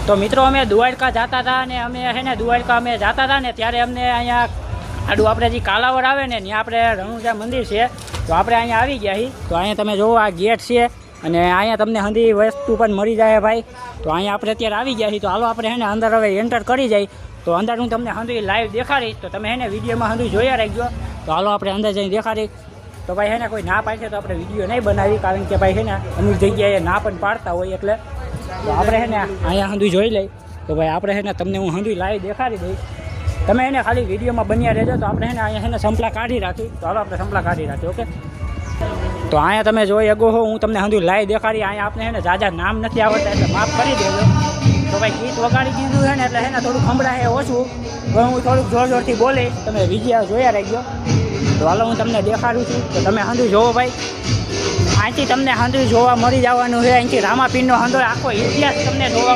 તો મિત્રો અમે દ્વારકા જતા હતા અને અમે છે ને દ્વારકા અમે જતા હતા ને ત્યારે અમને અહીંયા આડું આપણે જે કાલાવડ આવે ને ત્યાં આપણે રણુજા મંદિર છે તો આપણે અહીંયા આવી ગયા છીએ તો અહીંયા તમે જુઓ આ ગેટ છે અને અહીંયા તમને હંધી વસ્તુ પણ મળી જાય ભાઈ તો અહીંયા આપણે અત્યારે આવી ગયા છીએ તો હાલો આપણે છે ને અંદર હવે એન્ટર કરી જાય તો અંદર હું તમને હંધી લાઈવ દેખાડીશ તો તમે એને વિડીયોમાં હંધી જોયા રાખજો તો હાલો આપણે અંદર જઈને દેખાડી તો ભાઈ છે ને કોઈ ના પાડશે તો આપણે વિડીયો નહીં બનાવી કારણ કે ભાઈ છે ને અમુક જગ્યાએ ના પણ પાડતા હોય એટલે તો આપણે છે ને અહીંયા હંધી જોઈ લઈ તો ભાઈ આપણે છે ને તમને હું હંધી લાઈવ દેખાડી દઈશ તમે એને ખાલી વિડીયોમાં બન્યા રહેજો તો આપણે છે ને અહીંયા છે ને સંપલા કાઢી રાખી તો હાલો આપણે સંપલા કાઢી રાખી ઓકે તો અહીંયા તમે જોઈ શકો હો હું તમને હંધી લાઈવ દેખાડી અહીંયા આપણે છે ને જાજા નામ નથી આવડતા એટલે માફ કરી દેજો તો ભાઈ ગીત વગાડી દીધું છે ને એટલે છે ને થોડુંક સંભળાય ઓછું હવે હું થોડુંક જોર જોરથી બોલીશ તમે વિડીયો જોયા રાખજો તો હાલો હું તમને દેખાડું છું તો તમે હંધું જોવો ભાઈ અહીંથી તમને હંધું જોવા મળી જવાનું છે અહીંથી રામાપીરનો હંધો આખો ઇતિહાસ તમને જોવા